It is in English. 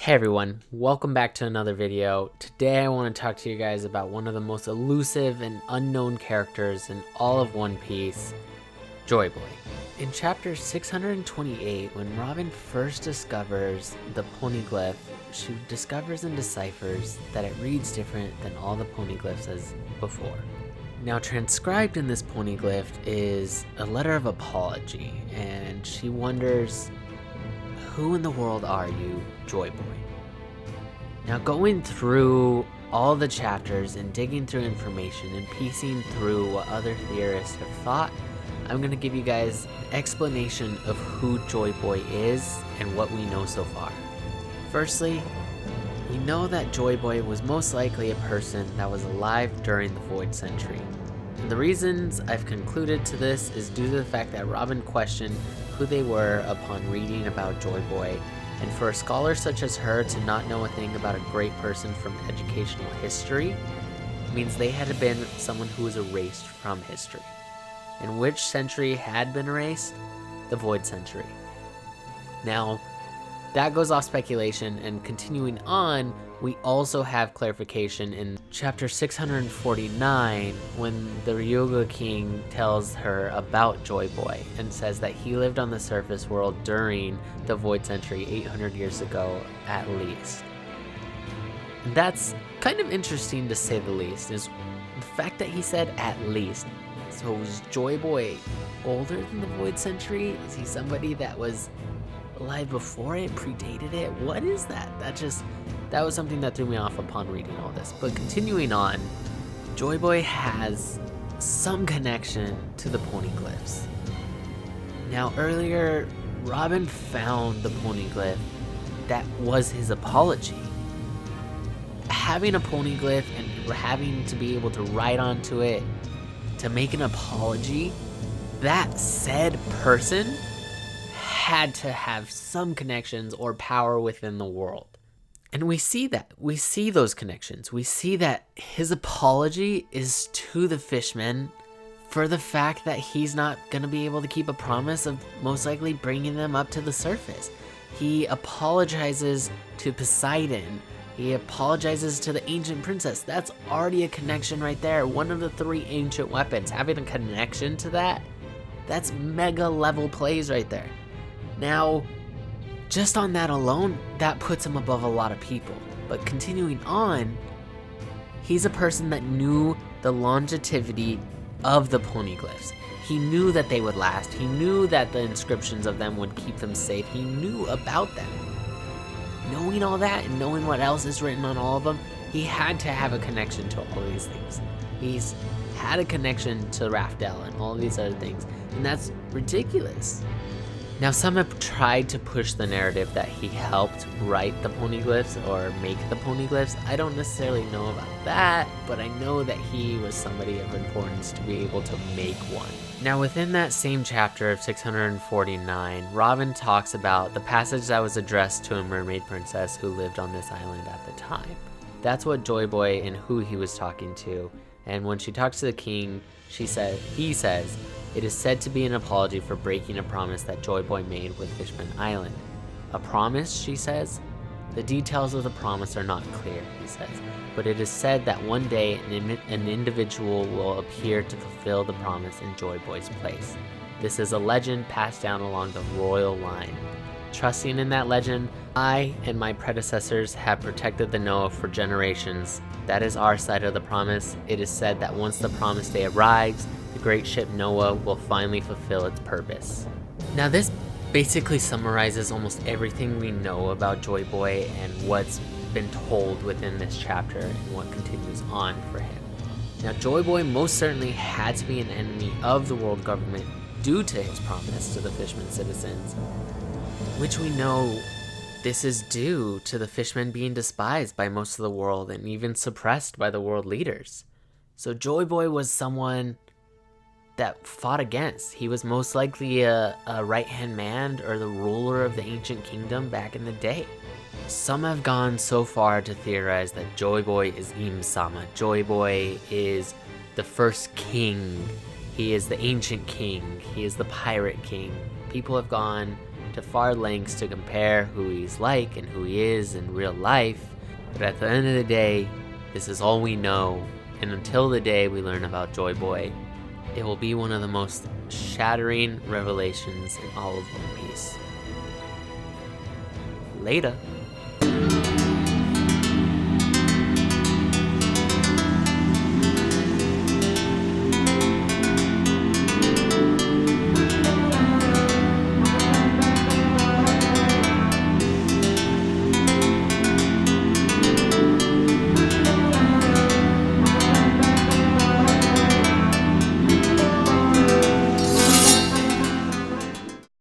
Hey everyone, welcome back to another video. Today I want to talk to you guys about one of the most elusive and unknown characters in all of One Piece, Joy Boy. In chapter 628, when Robin first discovers the poneglyph, she discovers and deciphers that it reads different than all the poneglyphs as before. Now transcribed in this poneglyph is a letter of apology, and she wonders, who in the world are you, Joy Boy? Now going through all the chapters and digging through information and piecing through what other theorists have thought, I'm going to give you guys an explanation of who Joy Boy is and what we know so far. Firstly, we know that Joy Boy was most likely a person that was alive during the Void Century. And the reasons I've concluded to this is due to the fact that Robin questioned who they were upon reading about Joy Boy, and for a scholar such as her to not know a thing about a great person from educational history means they had been someone who was erased from history. And which century had been erased? The Void Century. Now, that goes off speculation, and continuing on, we also have clarification in chapter 649 when the Ryuga King tells her about Joy Boy and says that he lived on the surface world during the Void Century 800 years ago at least. And that's kind of interesting to say the least, is the fact that he said at least. So was Joy Boy older than the Void Century? Is he somebody that was alive before it, predated it? What is that? That was something that threw me off upon reading all this. But continuing on, Joy Boy has some connection to the poneglyphs. Now earlier, Robin found the poneglyph that was his apology. Having a poneglyph and having to be able to write onto it to make an apology, that said person had to have some connections or power within the world. And we see that. We see those connections. We see that his apology is to the fishmen for the fact that he's not going to be able to keep a promise of most likely bringing them up to the surface. He apologizes to Poseidon. He apologizes to the ancient princess. That's already a connection right there. One of the three ancient weapons. Having a connection to that, that's mega level plays right there. Now, just on that alone, that puts him above a lot of people. But continuing on, he's a person that knew the longevity of the poneglyphs. He knew that they would last. He knew that the inscriptions of them would keep them safe. He knew about them. Knowing all that and knowing what else is written on all of them, he had to have a connection to all these things. He's had a connection to Raftel and all these other things, and that's ridiculous. Now, some have tried to push the narrative that he helped write the poneglyphs or make the poneglyphs. I don't necessarily know about that, but I know that he was somebody of importance to be able to make one. Now, within that same chapter of 649, Robin talks about the passage that was addressed to a mermaid princess who lived on this island at the time. That's what Joy Boy and who he was talking to. And when she talks to the king, he says, "It is said to be an apology for breaking a promise that Joy Boy made with Fishman Island." A promise, she says? The details of the promise are not clear, he says, but it is said that one day an individual will appear to fulfill the promise in Joy Boy's place. This is a legend passed down along the royal line. Trusting in that legend, I and my predecessors have protected the Noah for generations. That is our side of the promise. It is said that once the promised day arrives, the great ship Noah will finally fulfill its purpose. Now this basically summarizes almost everything we know about Joy Boy and what's been told within this chapter and what continues on for him. Now Joy Boy most certainly had to be an enemy of the world government due to his promise to the Fishman citizens, which we know this is due to the Fishmen being despised by most of the world and even suppressed by the world leaders. So Joy Boy was someone that fought against. He was most likely a right-hand man or the ruler of the ancient kingdom back in the day. Some have gone so far to theorize that Joy Boy is Im-sama. Joy Boy is the first king. He is the ancient king. He is the pirate king. People have gone to to far lengths to compare who he's like and who he is in real life, but at the end of the day, this is all we know, and until the day we learn about Joy Boy, it will be one of the most shattering revelations in all of One Piece. Later.